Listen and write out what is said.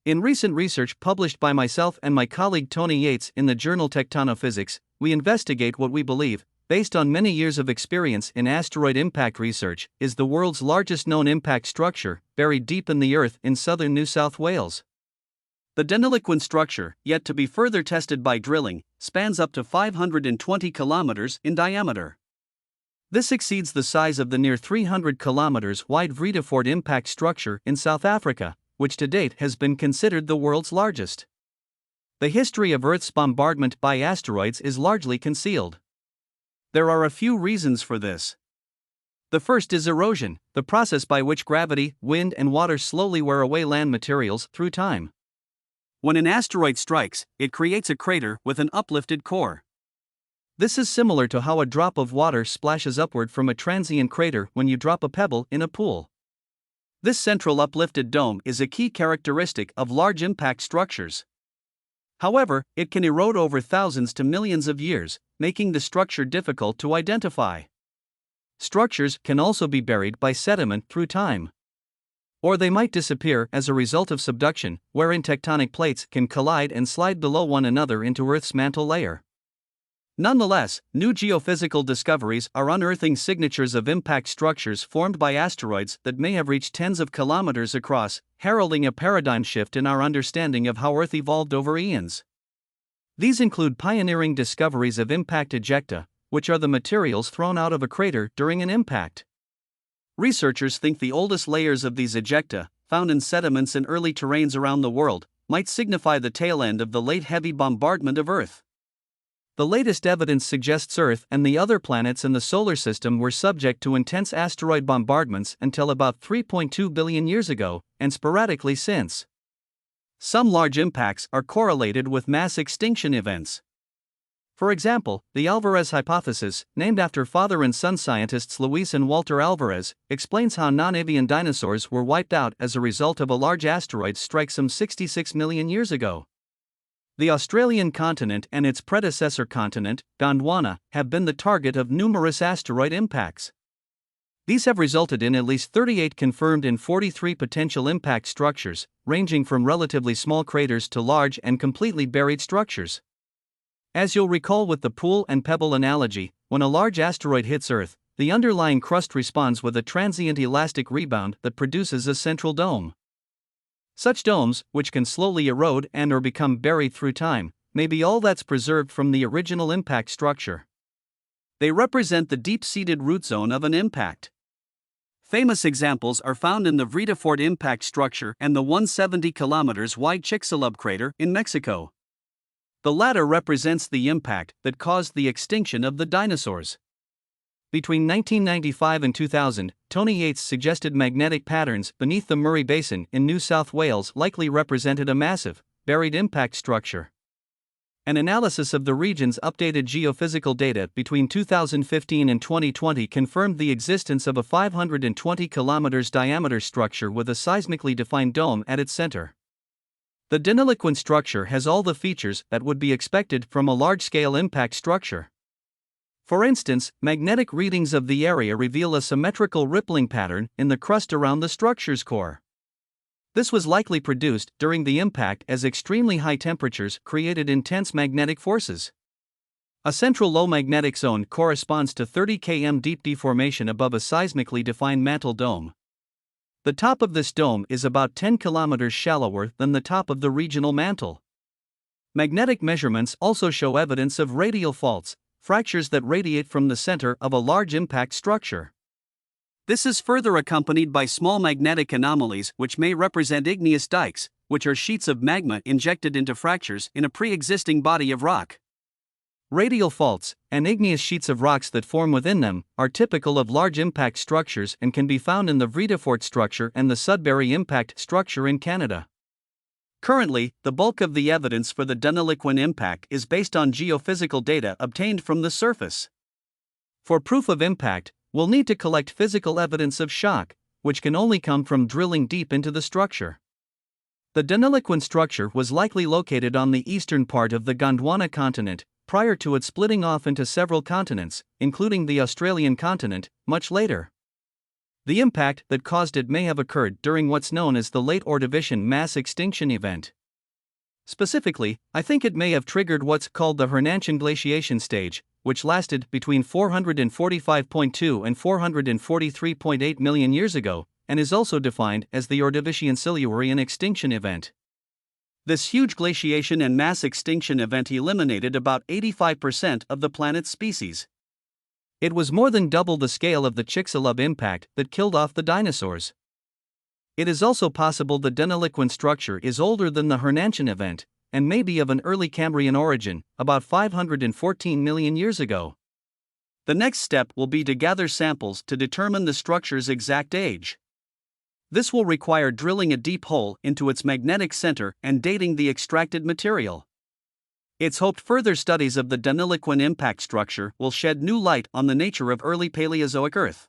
In recent research published by myself and my colleague Tony Yates in the journal Tectonophysics, we investigate what we believe, based on many years of experience in asteroid impact research, is the world's largest known impact structure, buried deep in the earth in southern New South Wales. The Deniliquin structure, yet to be further tested by drilling, spans up to 520 kilometers in diameter. This exceeds the size of the near 300 kilometers wide Vredefort impact structure in South Africa, which to date has been considered the world's largest. The history of Earth's bombardment by asteroids is largely concealed. There are a few reasons for this. The first is erosion, the process by which gravity, wind, and water slowly wear away land materials through time. When an asteroid strikes, it creates a crater with an uplifted core. This is similar to how a drop of water splashes upward from a transient crater when you drop a pebble in a pool. This central uplifted dome is a key characteristic of large impact structures. However, it can erode over thousands to millions of years, making the structure difficult to identify. Structures can also be buried by sediment through time. Or they might disappear as a result of subduction, wherein tectonic plates can collide and slide below one another into Earth's mantle layer. Nonetheless, new geophysical discoveries are unearthing signatures of impact structures formed by asteroids that may have reached tens of kilometers across, heralding a paradigm shift in our understanding of how Earth evolved over eons. These include pioneering discoveries of impact ejecta, which are the materials thrown out of a crater during an impact. Researchers think the oldest layers of these ejecta, found in sediments and early terrains around the world, might signify the tail end of the late heavy bombardment of Earth. The latest evidence suggests Earth and the other planets in the solar system were subject to intense asteroid bombardments until about 3.2 billion years ago, and sporadically since. Some large impacts are correlated with mass extinction events. For example, the Alvarez hypothesis, named after father and son scientists Luis and Walter Alvarez, explains how non-avian dinosaurs were wiped out as a result of a large asteroid strike some 66 million years ago. The Australian continent and its predecessor continent, Gondwana, have been the target of numerous asteroid impacts. These have resulted in at least 38 confirmed and 43 potential impact structures, ranging from relatively small craters to large and completely buried structures. As you'll recall with the pool and pebble analogy, when a large asteroid hits Earth, the underlying crust responds with a transient elastic rebound that produces a central dome. Such domes, which can slowly erode and/or become buried through time, may be all that's preserved from the original impact structure. They represent the deep-seated root zone of an impact. Famous examples are found in the Vredefort impact structure and the 170 km wide Chicxulub crater in Mexico. The latter represents the impact that caused the extinction of the dinosaurs. Between 1995 and 2000, Tony Yates suggested magnetic patterns beneath the Murray Basin in New South Wales likely represented a massive, buried impact structure. An analysis of the region's updated geophysical data between 2015 and 2020 confirmed the existence of a 520 km diameter structure with a seismically defined dome at its center. The Deniliquin structure has all the features that would be expected from a large-scale impact structure. For instance, magnetic readings of the area reveal a symmetrical rippling pattern in the crust around the structure's core. This was likely produced during the impact as extremely high temperatures created intense magnetic forces. A central low magnetic zone corresponds to 30 km deep deformation above a seismically defined mantle dome. The top of this dome is about 10 kilometers shallower than the top of the regional mantle. Magnetic measurements also show evidence of radial faults, fractures that radiate from the center of a large impact structure. This is further accompanied by small magnetic anomalies which may represent igneous dikes, which are sheets of magma injected into fractures in a pre-existing body of rock. Radial faults, and igneous sheets of rocks that form within them, are typical of large impact structures and can be found in the Vredefort structure and the Sudbury impact structure in Canada. Currently, the bulk of the evidence for the Deniliquin impact is based on geophysical data obtained from the surface. For proof of impact, we'll need to collect physical evidence of shock, which can only come from drilling deep into the structure. The Deniliquin structure was likely located on the eastern part of the Gondwana continent, prior to it splitting off into several continents, including the Australian continent, much later. The impact that caused it may have occurred during what's known as the Late Ordovician mass extinction event. Specifically, I think it may have triggered what's called the Hernanchen glaciation stage, which lasted between 445.2 and 443.8 million years ago, and is also defined as the Ordovician Silurian extinction event. This huge glaciation and mass extinction event eliminated about 85% of the planet's species. It was more than double the scale of the Chicxulub impact that killed off the dinosaurs. It is also possible the Deniliquin structure is older than the Hernanchen event, and may be of an early Cambrian origin, about 514 million years ago. The next step will be to gather samples to determine the structure's exact age. This will require drilling a deep hole into its magnetic center and dating the extracted material. It's hoped further studies of the Deniliquin impact structure will shed new light on the nature of early Paleozoic Earth.